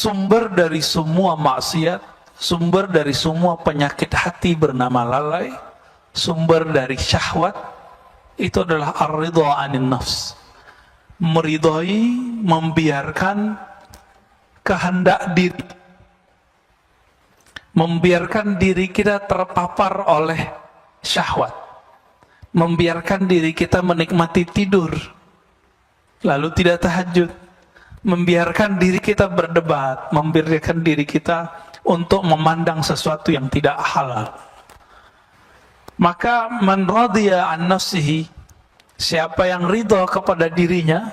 sumber dari semua maksiat, sumber dari semua penyakit hati bernama lalai, sumber dari syahwat, itu adalah ar-ridha 'anil nafs. Meridhai, membiarkan kehendak diri, membiarkan diri kita terpapar oleh syahwat, membiarkan diri kita menikmati tidur lalu tidak tahajud, membiarkan diri kita berdebat, membiarkan diri kita untuk memandang sesuatu yang tidak halal. Maka man radiya an nafsihi, siapa yang ridha kepada dirinya,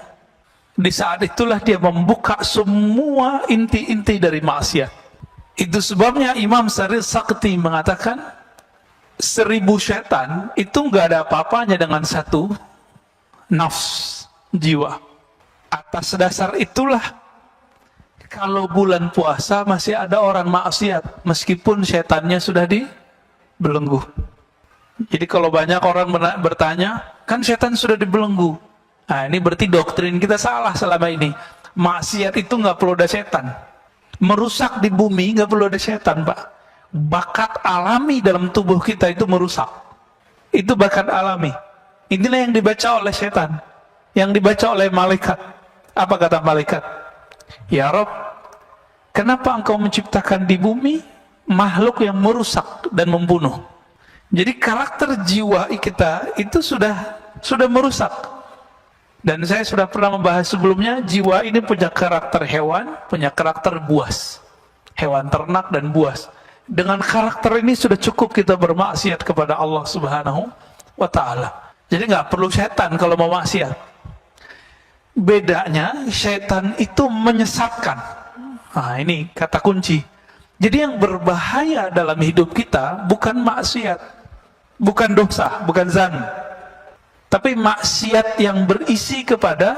di saat itulah dia membuka semua inti-inti dari maksiat. Itu sebabnya Imam Sarir Sakti mengatakan 1000 setan itu nggak ada apa-apanya dengan satu nafs, jiwa. Atas dasar itulah kalau bulan puasa masih ada orang maksiat meskipun setannya sudah dibelenggu. Jadi kalau banyak orang bertanya, kan setan sudah dibelenggu. Nah, ini berarti doktrin kita salah selama ini. Maksiat itu nggak perlu ada setan. Merusak di bumi nggak perlu ada setan, Pak. Bakat alami dalam tubuh kita itu merusak. Itu bakat alami. Inilah yang dibaca oleh setan, yang dibaca oleh malaikat. Apa kata malaikat? Ya Rob, kenapa engkau menciptakan di bumi makhluk yang merusak dan membunuh? Jadi karakter jiwa kita itu sudah merusak. Dan saya sudah pernah membahas sebelumnya, jiwa ini punya karakter hewan, punya karakter buas. Hewan ternak dan buas. Dengan karakter ini sudah cukup kita bermaksiat kepada Allah Subhanahu wa ta'ala. Jadi nggak perlu setan kalau mau maksiat. Bedanya, setan itu menyesatkan. Nah, ini kata kunci. Jadi yang berbahaya dalam hidup kita bukan maksiat, bukan dosa, bukan zan, tapi maksiat yang berisi kepada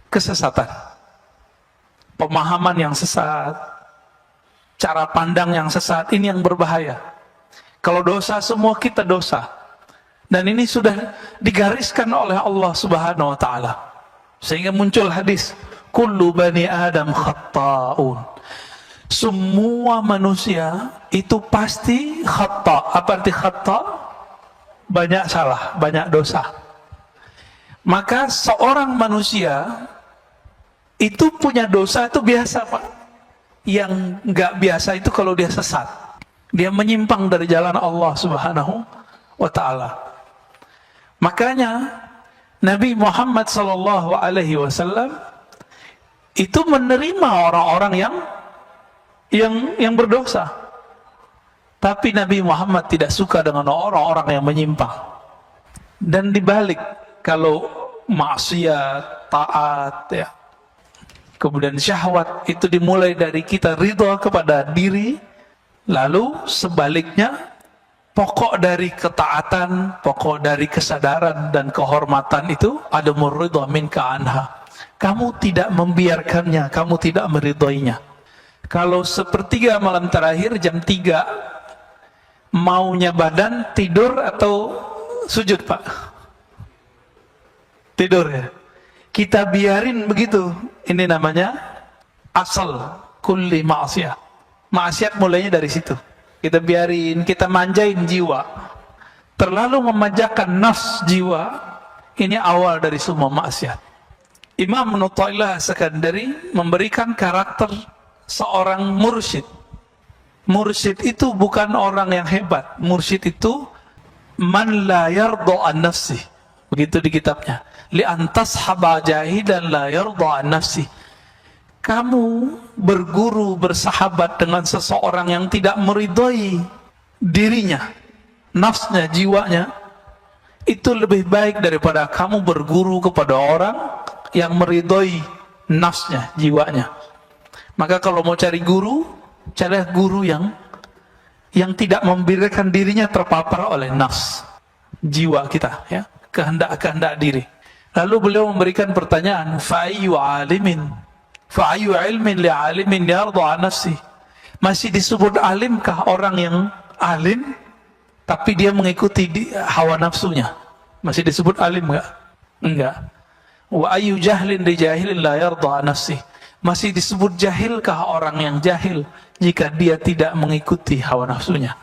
kesesatan, pemahaman yang sesat, cara pandang yang sesat. Ini yang berbahaya. Kalau dosa, semua kita dosa. Dan ini sudah digariskan oleh Allah Subhanahu wa ta'ala. Sehingga muncul hadis, kullu bani Adam khatta'un. Semua manusia itu pasti khata'. Apa arti khata'? Banyak salah, banyak dosa. Maka seorang manusia itu punya dosa itu biasa, Pak. Yang nggak biasa itu kalau dia sesat, dia menyimpang dari jalan Allah Subhanahu wa ta'ala. Makanya Nabi Muhammad SAW itu menerima orang-orang yang berdosa. Tapi Nabi Muhammad tidak suka dengan orang-orang yang menyimpang. Dan dibalik, kalau maksiat, taat, ya, kemudian syahwat itu dimulai dari kita ridha kepada diri, lalu sebaliknya pokok dari ketaatan, pokok dari kesadaran dan kehormatan itu ada ridha minka anha. Kamu tidak membiarkannya, kamu tidak meridhoinya. Kalau sepertiga malam terakhir jam 3 maunya badan tidur atau sujud, Pak? Tidur ya. Kita biarin begitu. Ini namanya asal kulli ma'siyah. Maksiat mulainya dari situ. Kita biarin, kita manjain jiwa. Terlalu memanjakan nafs jiwa, ini awal dari semua maksiat. Imam Nu'taillah Sekandari memberikan karakter seorang mursyid. Mursyid itu bukan orang yang hebat. Mursyid itu man la yarda an nafsi. Begitu di kitabnya. Li antas haba jahidan la yarda an nafsi. Kamu berguru, bersahabat dengan seseorang yang tidak meridhoi dirinya, nafsnya, jiwanya, itu lebih baik daripada kamu berguru kepada orang yang meridhoi nafsnya, jiwanya. Maka kalau mau cari guru, carilah guru yang tidak membiarkan dirinya terpapar oleh nafs, jiwa kita, ya, kehendak diri. Lalu beliau memberikan pertanyaan, fa'ayyu alimin fa'ayu ilmin li'alimin yarda an nafsi. Masih disebut alimkah orang yang alim tapi dia mengikuti hawa nafsunya? Masih disebut alim enggak? Enggak. Wa ayu jahlin li jahilin la yarda an nafsi. Masih disebut jahilkah orang yang jahil jika dia tidak mengikuti hawa nafsunya?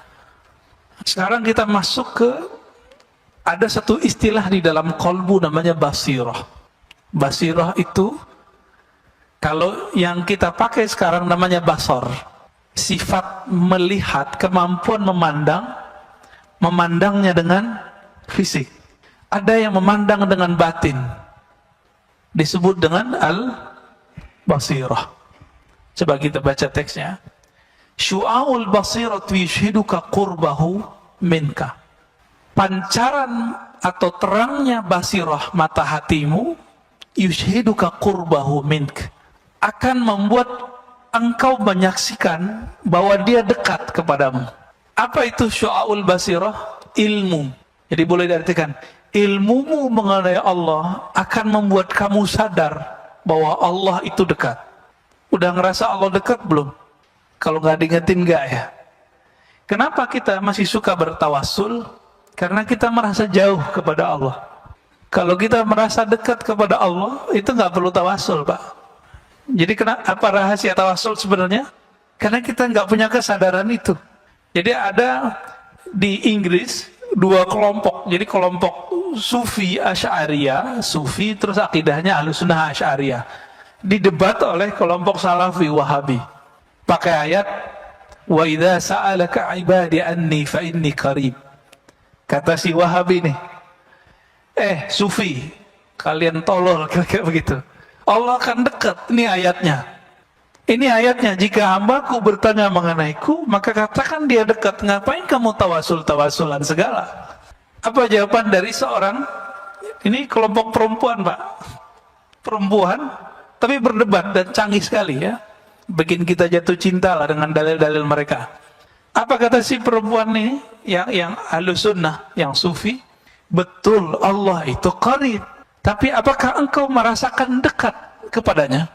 Sekarang kita masuk ke, ada satu istilah di dalam kolbu namanya basirah. Basirah itu, kalau yang kita pakai sekarang namanya basar. Sifat melihat, kemampuan memandang, memandangnya dengan fisik. Ada yang memandang dengan batin, disebut dengan al-basirah. Coba kita baca teksnya. Syu'aul basiratu yushhiduka qurbahu minka. Pancaran atau terangnya basirah mata hatimu, yushhiduka qurbahu mink, akan membuat engkau menyaksikan bahwa dia dekat kepadamu. Apa itu syu'aul basirah? Ilmu. Jadi boleh diartikan, ilmumu mengenai Allah akan membuat kamu sadar bahwa Allah itu dekat. Udah ngerasa Allah dekat belum? Kalau nggak diingetin nggak ya? Kenapa kita masih suka bertawassul? Karena kita merasa jauh kepada Allah. Kalau kita merasa dekat kepada Allah, itu nggak perlu tawassul, Pak. Jadi apa rahasia tawassul sebenarnya? Karena kita nggak punya kesadaran itu. Jadi ada di Inggris dua kelompok. Jadi kelompok Sufi Asy'ariyah, Sufi terus akidahnya Ahlussunnah Asy'ariyah, didebat oleh kelompok Salafi Wahabi. Pakai ayat, wa idza sa'alaka 'ibadi anni fa inni qarib. Kata si Wahabi nih, Sufi, kalian tolol, kira-kira begitu. Allah akan dekat, ini ayatnya. Ini ayatnya, jika hambaku bertanya mengenaiku, maka katakan dia dekat. Ngapain kamu tawasul-tawasulan segala? Apa jawaban dari seorang, ini kelompok perempuan, Pak. Perempuan, tapi berdebat dan canggih sekali ya. Bikin kita jatuh cinta lah dengan dalil-dalil mereka. Apa kata si perempuan ini yang Ahlussunnah, yang Sufi? Betul, Allah itu qarib. Tapi apakah engkau merasakan dekat kepadanya?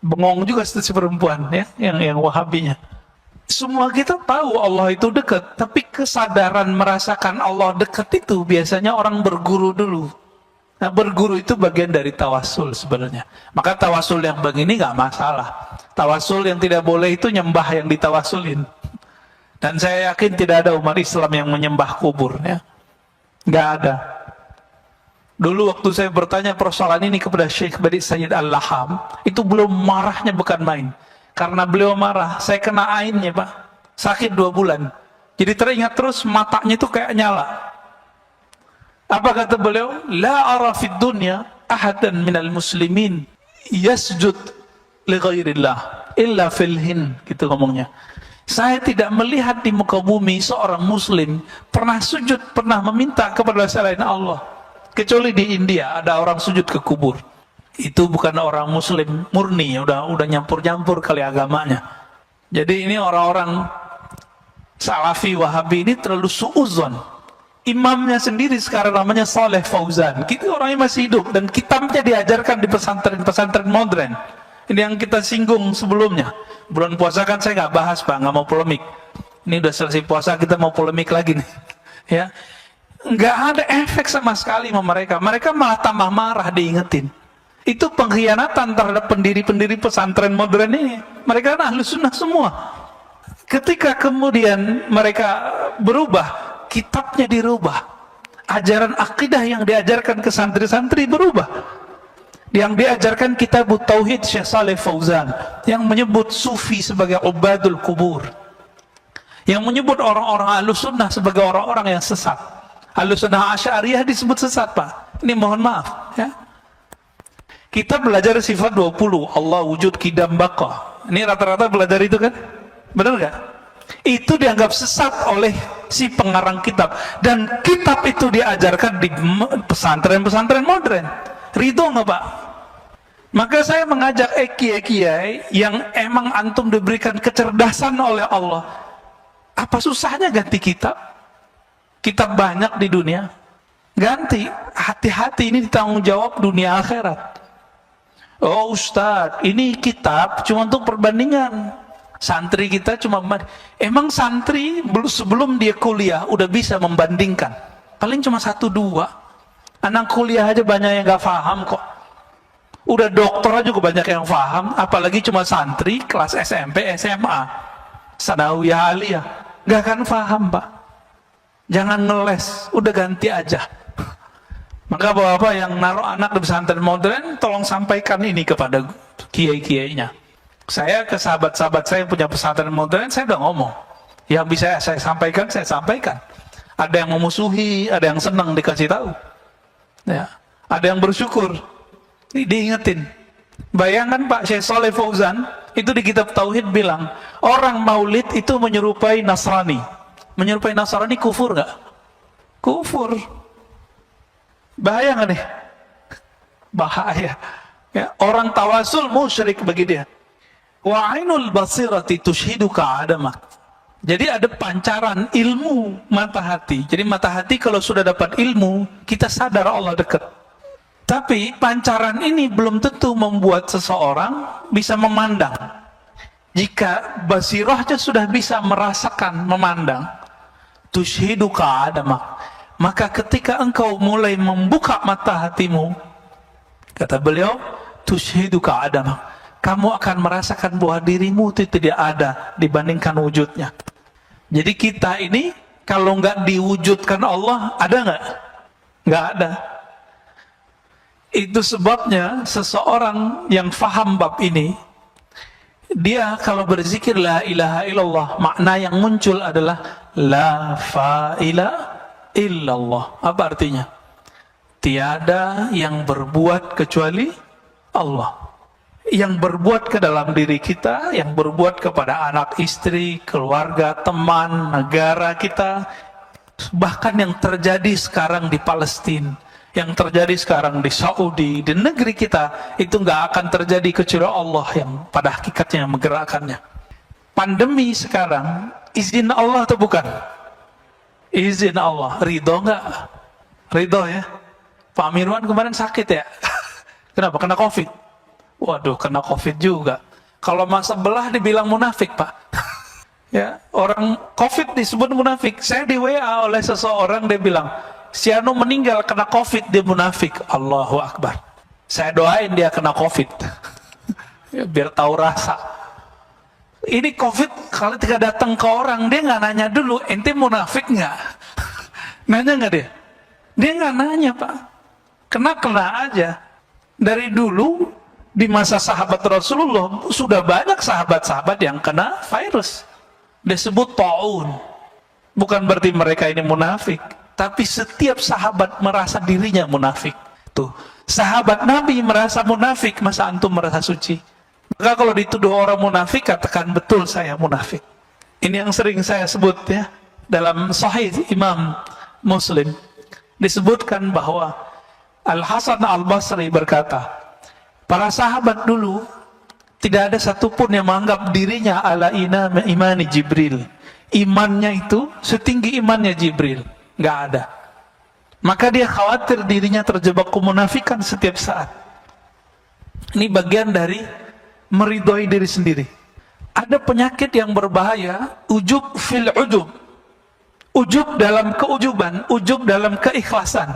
Bengong juga si perempuan ya, yang Wahabinya. Semua kita tahu Allah itu dekat, tapi kesadaran merasakan Allah dekat itu biasanya orang berguru dulu. Nah, berguru itu bagian dari tawassul sebenarnya. Maka tawassul yang begini nggak masalah. Tawassul yang tidak boleh itu nyembah yang ditawassulin. Dan saya yakin tidak ada umat Islam yang menyembah kubur ya. Nggak ada. Dulu waktu saya bertanya persoalan ini kepada Syekh Badi Sayyid Al-Laham, itu belum marahnya bukan main. Karena beliau marah, saya kena ainnya, Pak. Sakit 2 bulan. Jadi teringat terus, matanya itu kayak nyala. Apa kata beliau? La ara fid dunya ahadan minal muslimin yasjud li ghairillah illa fil hin, gitu ngomongnya. Saya tidak melihat di muka bumi seorang muslim pernah sujud, pernah meminta kepada selain Allah. Kecuali di India ada orang sujud ke kubur. Itu bukan orang muslim murni, udah nyampur-nyampur kali agamanya. Jadi ini orang-orang Salafi Wahabi ini terlalu suudzon. Imamnya sendiri sekarang namanya Saleh Fauzan. Kita orangnya masih hidup dan kitabnya diajarkan di pesantren-pesantren modern. Ini yang kita singgung sebelumnya. Bulan puasa kan saya nggak bahas, Pak, nggak mau polemik. Ini udah selesai puasa, kita mau polemik lagi nih. Ya, nggak ada efek sama sekali sama mereka. Mereka malah tambah marah diingetin. Itu pengkhianatan terhadap pendiri-pendiri pesantren modern ini. Mereka kan Ahlussunnah semua. Ketika kemudian mereka berubah, kitabnya dirubah, ajaran akidah yang diajarkan ke santri-santri berubah. Yang diajarkan kitab Tauhid Syekh Saleh Fauzan, yang menyebut Sufi sebagai ubadul kubur, yang menyebut orang-orang Ahlussunnah sebagai orang-orang yang sesat. Ahlussunnah Asy'ariyah disebut sesat, Pak. Ini mohon maaf ya. Kita belajar sifat 20, Allah wujud kidam baqa. Ini rata-rata belajar itu kan? Benar nggak? Itu dianggap sesat oleh si pengarang kitab, dan kitab itu diajarkan di pesantren-pesantren modern. Ridho nggak, Pak? Maka saya mengajak kiai-kiai yang emang antum diberikan kecerdasan oleh Allah, apa susahnya ganti kitab? Kitab banyak di dunia, ganti. Hati-hati, ini ditanggung jawab dunia akhirat. Oh Ustadz, ini kitab cuma untuk perbandingan. Santri kita cuma, emang santri sebelum dia kuliah udah bisa membandingkan, paling cuma 1-2. Anak kuliah aja banyak yang gak paham kok. Udah dokter juga banyak yang paham, apalagi cuma santri kelas SMP, SMA, sanawiyah, aliyah, gak akan paham Pak. Jangan ngeles, udah ganti aja. Maka bapak-bapak yang naruh anak di pesantren modern, tolong sampaikan ini kepada kiai-kiainya. Saya ke sahabat-sahabat saya yang punya pesantren modern, saya udah ngomong. Yang bisa saya sampaikan, saya sampaikan. Ada yang memusuhi, ada yang senang dikasih tahu. Ya. Ada yang bersyukur, diingetin. Bayangkan Pak Syekh Saleh Fauzan, itu di kitab Tauhid bilang, orang maulid itu menyerupai Nasrani. Menyerupai Nasrani kufur nggak? Kufur. Bahaya nggak nih? Bahaya. Ya, orang tawasul musyrik bagi dia. Wa ainul basirati tushhiduka adamak. Jadi ada pancaran ilmu mata hati. Jadi mata hati kalau sudah dapat ilmu, kita sadar Allah dekat. Tapi pancaran ini belum tentu membuat seseorang bisa memandang. Jika basirahnya sudah bisa merasakan, memandang, tushhiduka adamak, maka ketika engkau mulai membuka mata hatimu, kata beliau, tushhiduka adamak, kamu akan merasakan bahwa dirimu itu tidak ada dibandingkan wujudnya. Jadi kita ini kalau nggak diwujudkan Allah, ada nggak? Nggak ada. Itu sebabnya seseorang yang faham bab ini, dia kalau berzikir la ilaha illallah, makna yang muncul adalah la fa'ila illallah. Apa artinya? Tiada yang berbuat kecuali Allah. Yang berbuat ke dalam diri kita, yang berbuat kepada anak, istri, keluarga, teman, negara kita, bahkan yang terjadi sekarang di Palestina, yang terjadi sekarang di Saudi, di negeri kita, itu nggak akan terjadi kecuali Allah yang pada hakikatnya yang menggerakkannya. Pandemi sekarang, izin Allah atau bukan? Izin Allah. Ridho nggak? Ridho ya. Pak Mirwan kemarin sakit ya? Kenapa? Kena COVID? Waduh, kena COVID juga. Kalau mas sebelah dibilang munafik Pak. Ya, orang COVID disebut munafik. Saya di WA oleh seseorang, dia bilang, si Anu meninggal kena COVID, dia munafik. Allahu Akbar. Saya doain dia kena COVID. Ya, biar tahu rasa. Ini COVID kalau tidak datang ke orang, dia nggak nanya dulu, ente munafik nggak? Nanya nggak dia? Dia nggak nanya Pak. Kena aja. Dari dulu di masa sahabat Rasulullah sudah banyak sahabat-sahabat yang kena virus. Disebut ta'un. Bukan berarti mereka ini munafik. Tapi setiap sahabat merasa dirinya munafik. Tuh, sahabat Nabi merasa munafik, masa antum merasa suci? Maka kalau dituduh orang munafik, katakan betul saya munafik. Ini yang sering saya sebut ya. Dalam Sahih Imam Muslim disebutkan bahwa Al-Hasan Al-Basri berkata, para sahabat dulu tidak ada satupun yang menganggap dirinya ala imani Jibril. Imannya itu setinggi imannya Jibril. Nggak ada. Maka dia khawatir dirinya terjebak kemunafikan setiap saat. Ini bagian dari meridhoi diri sendiri. Ada penyakit yang berbahaya, ujub fil ujub. Ujub dalam keujuban, ujub dalam keikhlasan.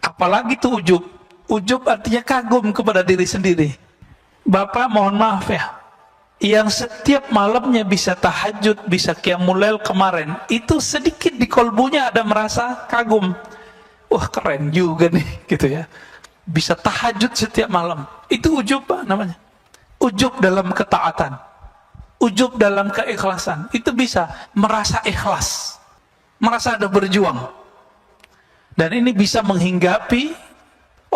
Apalagi itu ujub. Ujub artinya kagum kepada diri sendiri. Bapak mohon maaf ya, yang setiap malamnya bisa tahajud, bisa qiyamul lail kemarin, itu sedikit di kolbunya ada merasa kagum. Wah keren juga nih, gitu ya. Bisa tahajud setiap malam. Itu ujub Pak namanya. Ujub dalam ketaatan. Ujub dalam keikhlasan. Itu bisa merasa ikhlas. Merasa ada berjuang. Dan ini bisa menghinggapi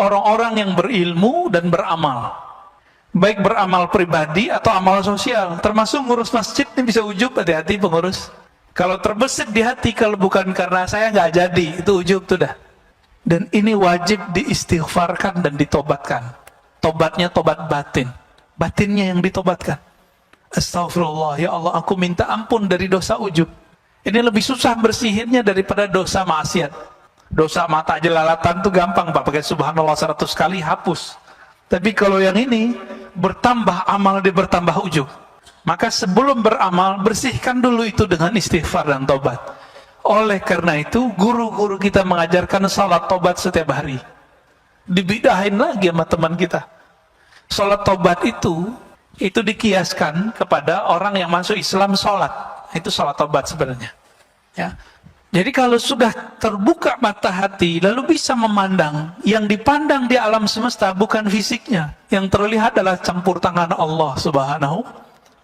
orang-orang yang berilmu dan beramal. Baik beramal pribadi atau amal sosial. Termasuk ngurus masjid ini bisa ujub, hati-hati pengurus. Kalau terbesit di hati, kalau bukan karena saya nggak jadi, itu ujub tuh dah. Dan ini wajib diistighfarkan dan ditobatkan. Tobatnya tobat batin. Batinnya yang ditobatkan. Astagfirullah, ya Allah aku minta ampun dari dosa ujub. Ini lebih susah bersihinnya daripada dosa maksiat. Dosa mata jelalatan tuh gampang Pak, pakai subhanallah 100 kali hapus. Tapi kalau yang ini bertambah amal, dia bertambah ujub. Maka sebelum beramal, bersihkan dulu itu dengan istighfar dan tobat. Oleh karena itu, guru-guru kita mengajarkan salat tobat setiap hari. Dibidahin lagi sama teman kita. Sholat tobat itu dikiaskan kepada orang yang masuk Islam sholat. Itu sholat tobat sebenarnya. Ya. Jadi kalau sudah terbuka mata hati, lalu bisa memandang, yang dipandang di alam semesta bukan fisiknya, yang terlihat adalah campur tangan Allah Subhanahu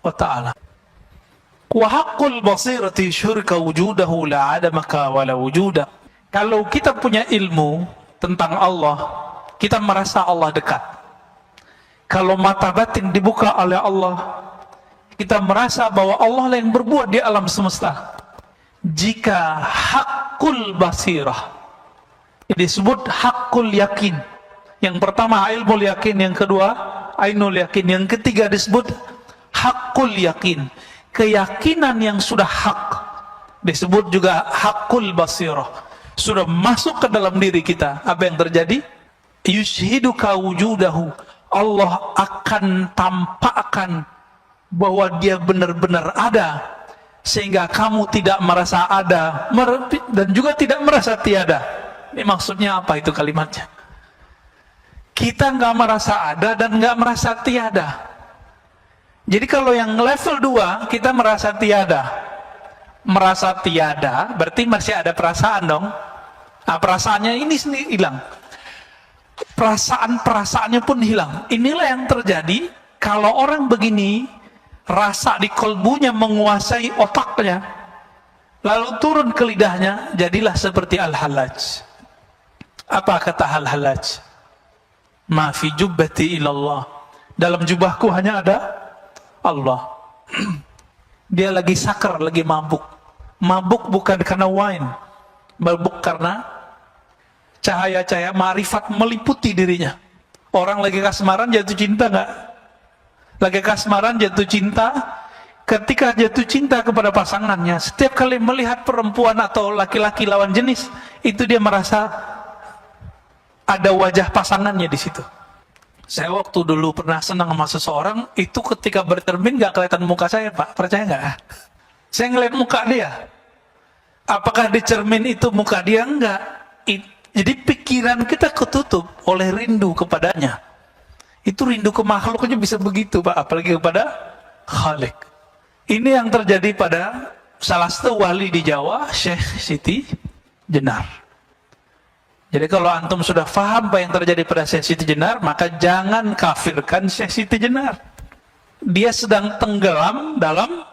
wa Ta'ala. Wa haqqul basirati syurka wujudahu la adamaka wa la wujuda. Kalau kita punya ilmu tentang Allah, kita merasa Allah dekat. Kalau mata batin dibuka oleh Allah, kita merasa bahwa Allah yang berbuat di alam semesta. Jika hakul basirah disebut hakul yakin, yang pertama ilmu yakin, yang kedua ainul yakin, yang ketiga disebut hakul yakin, keyakinan yang sudah hak, disebut juga hakul basirah, sudah masuk ke dalam diri kita. Apa yang terjadi? Yushhiduka wujudahu, Allah akan tampakkan bahwa dia benar-benar ada, sehingga kamu tidak merasa ada dan juga tidak merasa tiada. Ini maksudnya apa itu kalimatnya? Kita nggak merasa ada dan nggak merasa tiada. Jadi kalau yang level 2 kita merasa tiada. Merasa tiada berarti masih ada perasaan dong. Nah, perasaannya ini sendiri hilang. Perasaannya pun hilang. Inilah yang terjadi kalau orang begini, rasa di kolbunya menguasai otaknya, lalu turun ke lidahnya, jadilah seperti Al-Hallaj. Apa kata Al-Hallaj? Ma fi jubbati ilallah, dalam jubahku hanya ada Allah. Dia lagi sakar, lagi mabuk. Mabuk bukan karena wine, mabuk karena cahaya-cahaya ma'rifat meliputi dirinya. Orang lagi kasmaran jatuh cinta nggak? Lagi kasmaran jatuh cinta, ketika jatuh cinta kepada pasangannya, setiap kali melihat perempuan atau laki-laki lawan jenis, itu dia merasa ada wajah pasangannya di situ. Saya waktu dulu pernah senang sama seseorang, itu ketika bercermin gak kelihatan muka saya, Pak. Percaya nggak? Saya ngeliat muka dia. Apakah di cermin itu muka dia? Enggak. Jadi pikiran kita ketutup oleh rindu kepadanya. Itu rindu ke makhluknya bisa begitu, Pak, apalagi kepada Khalik. Ini yang terjadi pada salah satu wali di Jawa, Syekh Siti Jenar. Jadi kalau antum sudah faham apa yang terjadi pada Syekh Siti Jenar, maka jangan kafirkan Syekh Siti Jenar. Dia sedang tenggelam dalam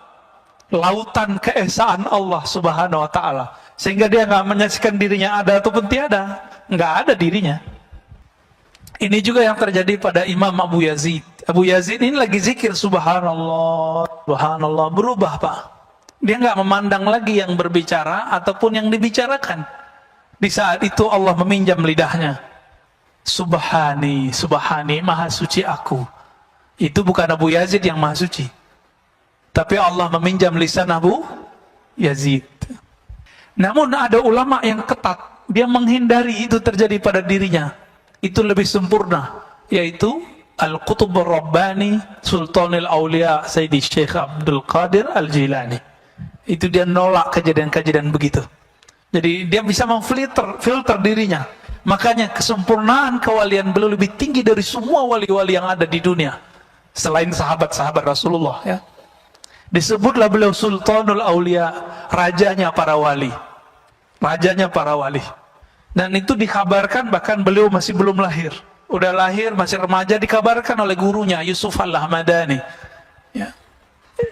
lautan keesaan Allah Subhanahu wa Ta'ala, sehingga dia nggak menyaksikan dirinya ada ataupun tiada, nggak ada dirinya. Ini juga yang terjadi pada Imam Abu Yazid. Abu Yazid ini lagi zikir subhanallah, subhanallah, berubah, Pak. Dia nggak memandang lagi yang berbicara ataupun yang dibicarakan. Di saat itu Allah meminjam lidahnya. Subhani, subhani, maha suci aku. Itu bukan Abu Yazid yang maha suci, tapi Allah meminjam lisan Abu Yazid. Namun ada ulama yang ketat, dia menghindari itu terjadi pada dirinya. Itu lebih sempurna, yaitu Al-Qutub Ar-Rabbani Sultanul Aulia Sayyidi Syekh Abdul Qadir Al-Jilani. Itu dia nolak kejadian-kejadian begitu. Jadi dia bisa filter dirinya. Makanya kesempurnaan kewalian beliau lebih tinggi dari semua wali-wali yang ada di dunia selain sahabat-sahabat Rasulullah, ya. Disebutlah beliau Sultanul Aulia, rajanya para wali. Rajanya para wali. Dan itu dikabarkan bahkan beliau masih belum lahir. Udah lahir, masih remaja, dikabarkan oleh gurunya Yusuf Al-Ahmadani. Ya.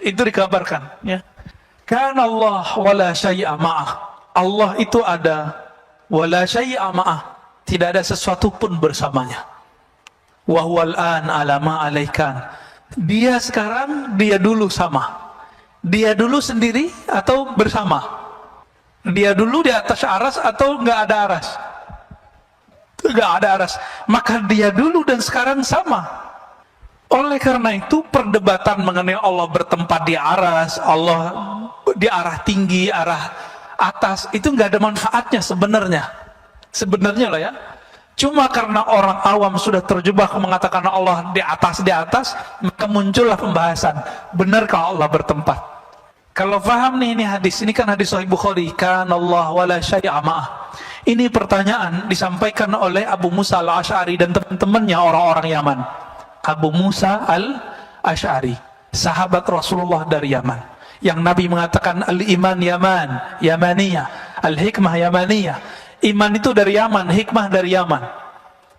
Itu dikabarkan, ya. Kana Allah wala syai'a ma'ah. Allah itu ada, wala syai'a ma'ah. Tidak ada sesuatu pun bersamanya. Wa huwal an ala ma alaikan. Dia sekarang, dia dulu sama. Dia dulu sendiri atau bersama? Dia dulu di atas aras atau nggak ada aras? Nggak ada aras. Maka dia dulu dan sekarang sama. Oleh karena itu perdebatan mengenai Allah bertempat di aras, Allah di arah tinggi, arah atas, itu nggak ada manfaatnya sebenarnya. Sebenarnya lah, ya. Cuma karena orang awam sudah terjebak mengatakan Allah di atas, maka muncullah pembahasan, benarkah Allah bertempat? Kalau paham nih ini hadis, ini kan hadis Sahih Bukhari, kan Allah wala syai'a ma'ah. Ini pertanyaan disampaikan oleh Abu Musa Al-Asy'ari dan teman-temannya orang-orang Yaman. Abu Musa al-Ash'ari, sahabat Rasulullah dari Yaman, yang Nabi mengatakan al-iman Yamaniyah, al-hikmah Yamaniyah. Iman itu dari Yaman, hikmah dari Yaman.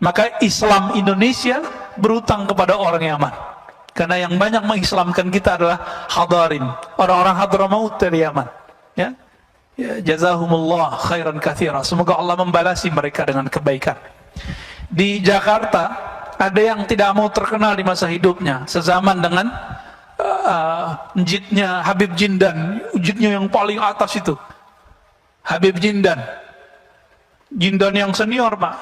Maka Islam Indonesia berutang kepada orang Yaman, karena yang banyak mengislamkan kita adalah hadarin, orang-orang Hadramaut dari Yaman. Ya, jazahumullah khairan katsira. Semoga Allah membalasi mereka dengan kebaikan. Di Jakarta ada yang tidak mau terkenal di masa hidupnya, sezaman dengan jidnya Habib Jindan, jidnya yang paling atas itu, Habib Jindan yang senior, Pak.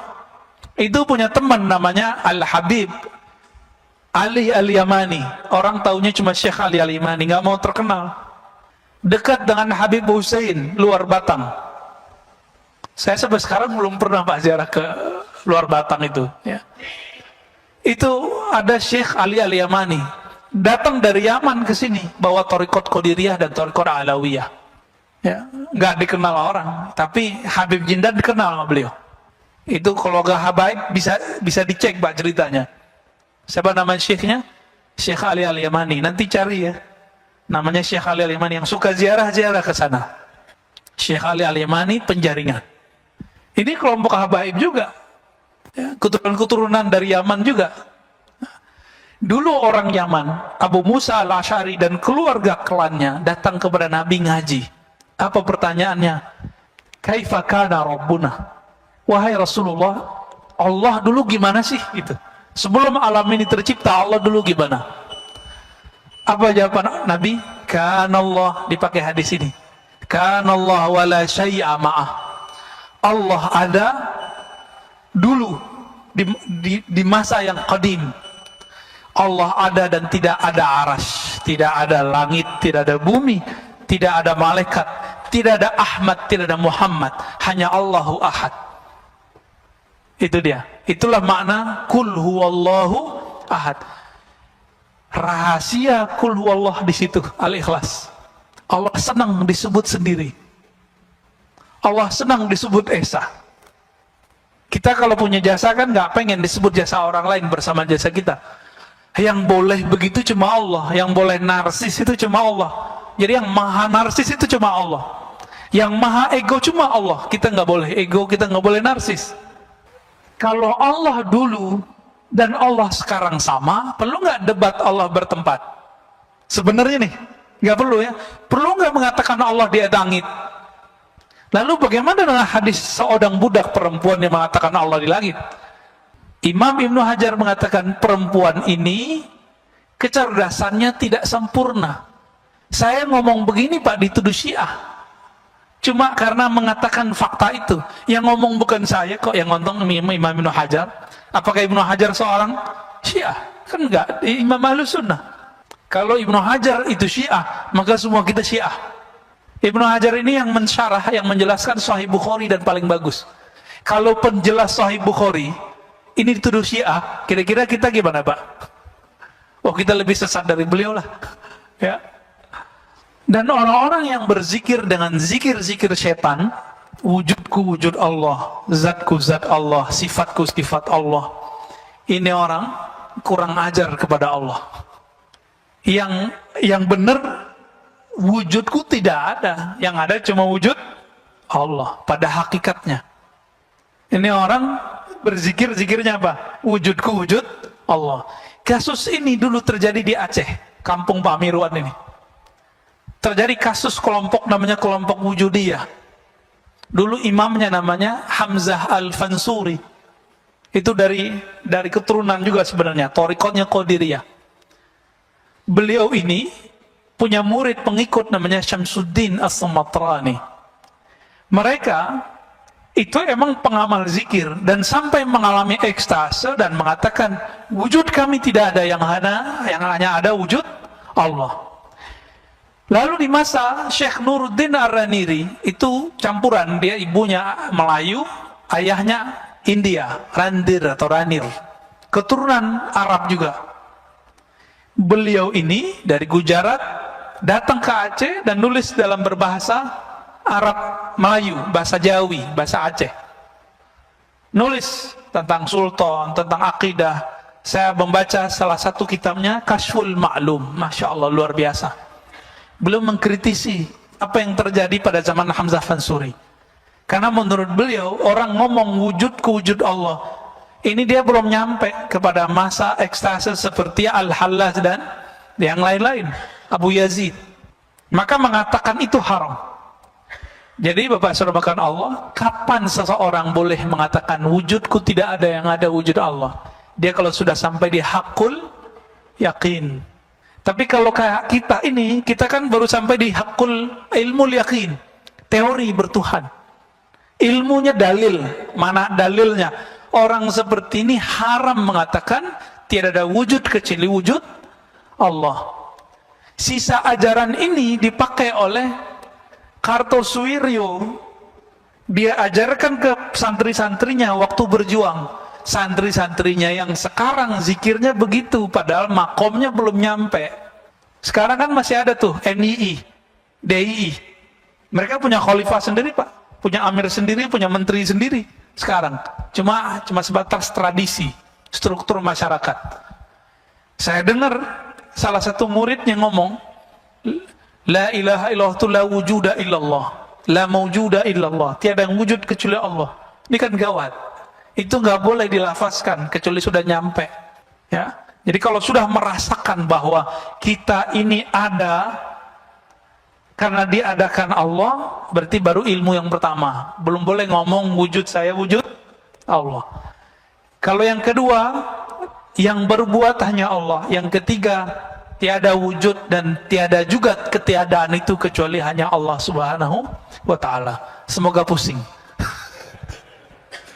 Itu punya teman namanya Al-Habib Ali Al-Yamani. Orang taunya cuma Syekh Ali Al-Yamani, nggak mau terkenal. Dekat dengan Habib Hussein, luar Batang. Saya sampai sekarang belum pernah, Pak, ziarah ke luar Batang itu. Ya. Itu ada Syekh Ali Al-Yamani, datang dari Yaman ke sini, bawa Thariqat Qadiriyah dan Thariqat Alawiyah. Ya, nggak dikenal orang, tapi Habib Jindan dikenal sama beliau. Itu kalau nggak habaib bisa dicek, Pak, ceritanya. Siapa nama syekhnya? Syekh Ali Al-Yamani. Nanti cari ya. Namanya Syekh Ali Al-Yamani, yang suka ziarah-ziarah ke sana. Syekh Ali Al-Yamani penjaringan. Ini kelompok habaib juga. Ya, keturunan dari Yaman juga. Dulu orang Yaman, Abu Musa al-Ash'ari dan keluarga klannya datang kepada Nabi ngaji. Apa pertanyaannya? Kaifa kana Rabbuna? Wahai Rasulullah, Allah dulu gimana sih? Gitu. Sebelum alam ini tercipta, Allah dulu gimana? Apa jawaban Nabi? Kana Allah, dipakai hadis ini. Kana Allah wala syai'a ma'ah. Allah ada dulu di masa yang qadim. Allah ada dan tidak ada arasy, tidak ada langit, tidak ada bumi, tidak ada malaikat, tidak ada Ahmad, tidak ada Muhammad, hanya Allahu Ahad. Itu dia. Itulah makna kul huwallahu ahad. Rahasia kul huwallah di situ, Al-Ikhlas. Allah senang disebut sendiri. Allah senang disebut esa. Kita kalau punya jasa kan nggak pengen disebut jasa orang lain bersama jasa kita. Yang boleh begitu cuma Allah, yang boleh narsis itu cuma Allah. Jadi yang maha narsis itu cuma Allah. Yang maha ego cuma Allah. Kita nggak boleh ego, kita nggak boleh narsis. Kalau Allah dulu dan Allah sekarang sama, perlu nggak debat Allah bertempat? Sebenarnya nih, nggak perlu ya. Perlu nggak mengatakan Allah di langit? Lalu bagaimana dengan hadis seorang budak perempuan yang mengatakan Allah di langit? Imam Ibnu Hajar mengatakan perempuan ini kecerdasannya tidak sempurna. Saya ngomong begini, Pak, dituduh Syiah. Cuma karena mengatakan fakta itu. Yang ngomong bukan saya kok, yang ngomong Imam Ibnu Hajar. Apakah Ibnu Hajar seorang Syiah? Kan enggak, Imam Ahlus Sunnah. Kalau Ibnu Hajar itu Syiah, maka semua kita Syiah. Ibnu Hajar ini yang mensyarah, yang menjelaskan Sahih Bukhari dan paling bagus. Kalau penjelas Sahih Bukhari ini dituduh Syiah, kira-kira kita gimana, Pak? Oh, kita lebih sesat dari beliau lah. Ya. Dan orang-orang yang berzikir dengan zikir-zikir setan, wujudku wujud Allah, zatku zat Allah, sifatku sifat Allah, ini orang kurang ajar kepada Allah. Yang benar wujudku tidak ada, yang ada cuma wujud Allah pada hakikatnya. Ini orang berzikir, zikirnya apa? Wujudku wujud Allah. Kasus ini dulu terjadi di Aceh, kampung Pak Mirwan ini. Terjadi kasus kelompok namanya kelompok Wujudiyah. Dulu imamnya namanya Hamzah Al-Fansuri. Itu dari keturunan juga sebenarnya, thariqatnya Qadiriyah. Beliau ini punya murid pengikut namanya Syamsuddin As-Samatrani. Mereka itu emang pengamal zikir dan sampai mengalami ekstase dan mengatakan wujud kami tidak ada yang hanya ada wujud Allah. Lalu di masa Syekh Nuruddin Ar-Raniri, itu campuran, dia ibunya Melayu, ayahnya India, Randir atau Ranir, keturunan Arab juga. Beliau ini dari Gujarat datang ke Aceh dan nulis dalam berbahasa Arab Melayu, bahasa Jawi, bahasa Aceh. Nulis tentang sultan, tentang akidah, Saya membaca salah satu kitabnya, Kashful Ma'lum. Masya Allah, luar biasa. Belum mengkritisi apa yang terjadi pada zaman Hamzah Fansuri. Karena menurut beliau, orang ngomong wujud ke wujud Allah, ini dia belum nyampe kepada masa ekstase seperti Al-Hallaj dan yang lain-lain, Abu Yazid. Maka mengatakan itu haram. Jadi Bapak Saudara Allah, kapan seseorang boleh mengatakan wujudku tidak ada, yang ada wujud Allah? Dia kalau sudah sampai di hakul yakin. Tapi kalau kayak kita ini, kita kan baru sampai di hakul ilmu yakin, teori bertuhan. Ilmunya dalil, mana dalilnya? Orang seperti ini haram mengatakan tidak ada wujud kecuali wujud Allah. Sisa ajaran ini dipakai oleh Kartosuwiryo. Dia ajarkan ke santri-santrinya waktu berjuang. Santri-santrinya yang sekarang zikirnya begitu, padahal makomnya belum nyampe. Sekarang kan masih ada tuh NII, DII. Mereka punya khalifah sendiri, Pak. Punya amir sendiri, punya menteri sendiri. Sekarang cuma sebatas tradisi, struktur masyarakat. Saya dengar salah satu muridnya ngomong, la ilaha illallah tu la wujuda illallah, la mawjuda illallah, tiada yang wujud kecuali Allah. Ini kan gawat. Itu nggak boleh dilafazkan kecuali sudah nyampe, ya. Jadi kalau sudah merasakan bahwa kita ini ada karena diadakan Allah, berarti baru ilmu yang pertama. Belum boleh ngomong wujud saya, wujud Allah. Kalau yang kedua, yang berbuat hanya Allah. Yang ketiga, tiada wujud dan tiada juga ketiadaan itu kecuali hanya Allah Subhanahu wa ta'ala. Semoga pusing.